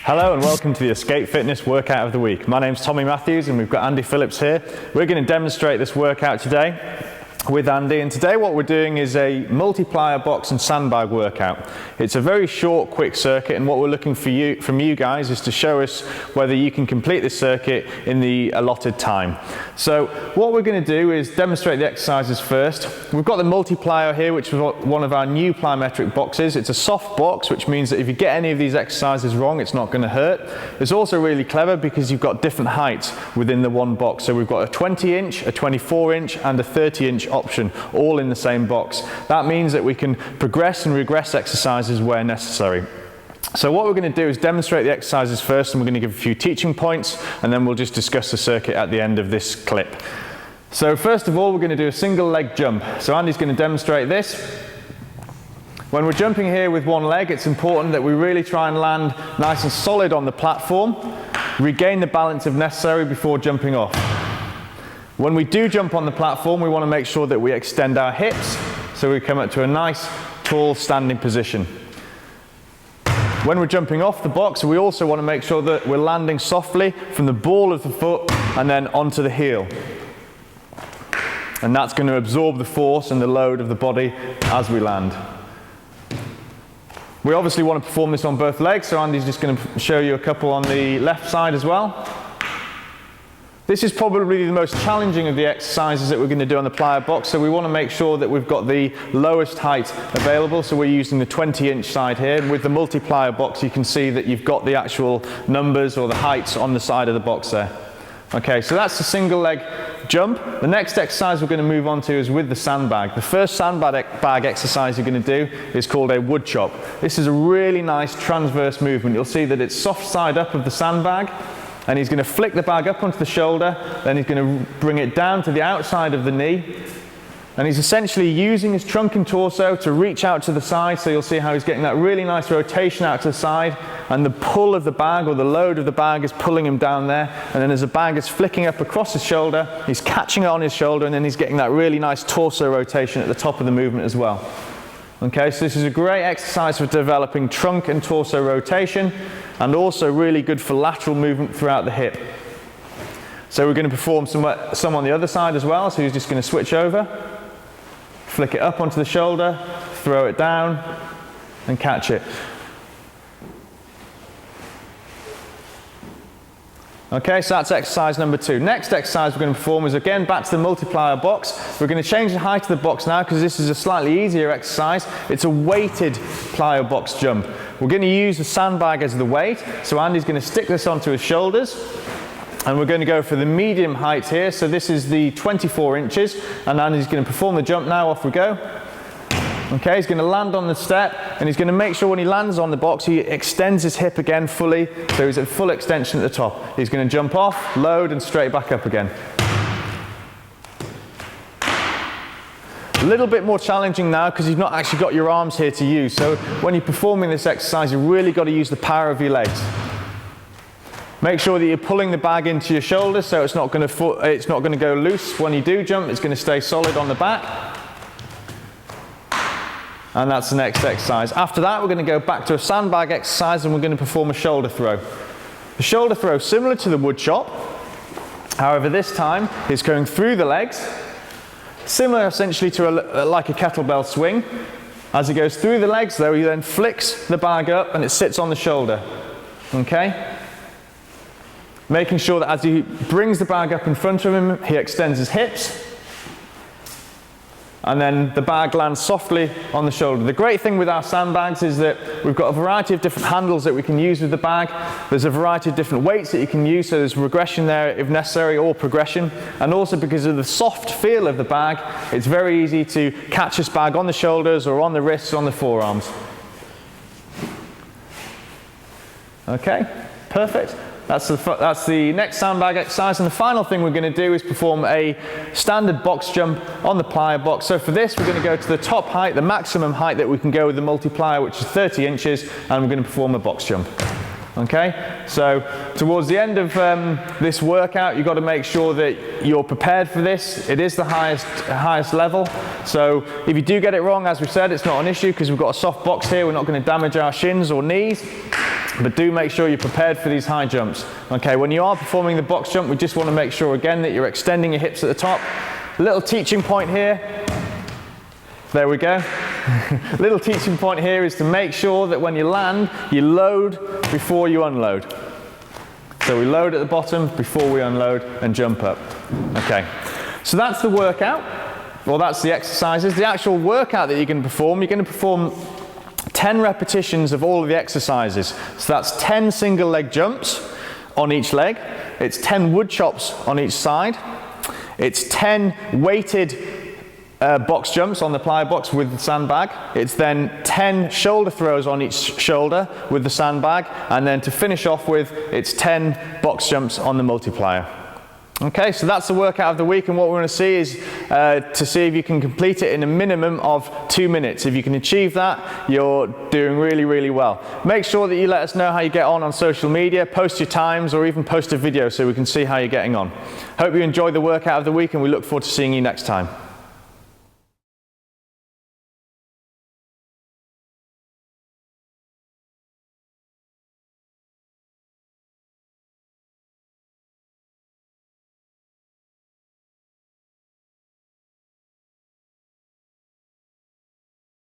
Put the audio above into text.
Hello and welcome to the Escape Fitness Workout of the Week. My name's Tommy Matthews and we've got Andy Phillips here. We're going to demonstrate this workout today with Andy, and today what we're doing is a multiplier box and sandbag workout. It's a very short, quick circuit, and what we're looking from you guys is to show us whether you can complete this circuit in the allotted time. So what we're going to do is demonstrate the exercises first. We've got the multiplier here, which is one of our new plyometric boxes. It's a soft box, which means that if you get any of these exercises wrong, it's not going to hurt. It's also really clever because you've got different heights within the one box. So we've got a 20-inch, a 24-inch and a 30-inch option, all in the same box. That means that we can progress and regress exercises where necessary. So what we're going to do is demonstrate the exercises first, and we're going to give a few teaching points, and then we'll just discuss the circuit at the end of this clip. So first of all, we're going to do a single leg jump. So Andy's going to demonstrate this. When we're jumping here with one leg, it's important that we really try and land nice and solid on the platform, regain the balance if necessary before jumping off. When we do jump on the platform, we want to make sure that we extend our hips so we come up to a nice, tall, standing position. When we're jumping off the box, we also want to make sure that we're landing softly from the ball of the foot and then onto the heel. And that's going to absorb the force and the load of the body as we land. We obviously want to perform this on both legs, so Andy's just going to show you a couple on the left side as well. This is probably the most challenging of the exercises that we're going to do on the plyo box, so we want to make sure that we've got the lowest height available, so we're using the 20-inch side here. And with the multiplier box, you can see that you've got the actual numbers or the heights on the side of the box there. Okay, so that's the single leg jump. The next exercise we're going to move on to is with the sandbag. The first sandbag exercise you're going to do is called a woodchop. This is a really nice transverse movement. You'll see that it's soft side up of the sandbag, and he's going to flick the bag up onto the shoulder, then he's going to bring it down to the outside of the knee, and he's essentially using his trunk and torso to reach out to the side. So you'll see how he's getting that really nice rotation out to the side, and the pull of the bag or the load of the bag is pulling him down there, and then as the bag is flicking up across his shoulder, he's catching it on his shoulder, and then he's getting that really nice torso rotation at the top of the movement as well. Okay, so this is a great exercise for developing trunk and torso rotation, and also really good for lateral movement throughout the hip. So we're going to perform some on the other side as well. So he's just going to switch over, flick it up onto the shoulder, throw it down, and catch it. Okay, so that's exercise number 2. Next exercise we're going to perform is again back to the multiplier box. We're going to change the height of the box now because this is a slightly easier exercise. It's a weighted plyo box jump. We're going to use the sandbag as the weight. So Andy's going to stick this onto his shoulders, and we're going to go for the medium height here. So this is the 24 inches, and Andy's going to perform the jump now. Off we go. Okay, he's going to land on the step, and he's going to make sure when he lands on the box he extends his hip again fully, so he's at full extension at the top. He's going to jump off, load, and straight back up again. A little bit more challenging now because you've not actually got your arms here to use, so when you're performing this exercise you've really got to use the power of your legs. Make sure that you're pulling the bag into your shoulders so it's not going to go loose when you do jump. It's going to stay solid on the back. And that's the next exercise. After that, we're going to go back to a sandbag exercise, and we're going to perform a shoulder throw. The shoulder throw, similar to the woodchop, however this time is going through the legs, similar essentially to like a kettlebell swing. As it goes through the legs though, he then flicks the bag up and it sits on the shoulder. Okay? Making sure that as he brings the bag up in front of him, he extends his hips, and then the bag lands softly on the shoulder. The great thing with our sandbags is that we've got a variety of different handles that we can use with the bag. There's a variety of different weights that you can use, so there's regression there if necessary, or progression. And also because of the soft feel of the bag, it's very easy to catch this bag on the shoulders or on the wrists or on the forearms. Okay, perfect. That's the next sandbag exercise, and the final thing we're going to do is perform a standard box jump on the plyo box. So for this we're going to go to the top height, the maximum height that we can go with the multiplier, which is 30 inches, and we're going to perform a box jump. Okay, so towards the end of this workout you've got to make sure that you're prepared for this. It is the highest level, so if you do get it wrong, as we said, it's not an issue because we've got a soft box here. We're not going to damage our shins or knees. but do make sure you're prepared for these high jumps. Okay, when you are performing the box jump, we just want to make sure again that you're extending your hips at the top. A little teaching point here. There we go. Little teaching point here is to make sure that when you land, you load before you unload. So we load at the bottom before we unload and jump up. Okay, so that's the workout. Well, that's the exercises. The actual workout that you're going to perform 10 repetitions of all of the exercises. So that's 10 single leg jumps on each leg. It's 10 wood chops on each side. It's 10 weighted box jumps on the plyo box with the sandbag. It's then 10 shoulder throws on each shoulder with the sandbag. And then to finish off with, it's 10 box jumps on the multiplier. Okay, so that's the workout of the week, and what we're going to see is to see if you can complete it in a minimum of 2 minutes. If you can achieve that, you're doing really, really well. Make sure that you let us know how you get on social media, post your times, or even post a video so we can see how you're getting on. Hope you enjoyed the workout of the week, and we look forward to seeing you next time.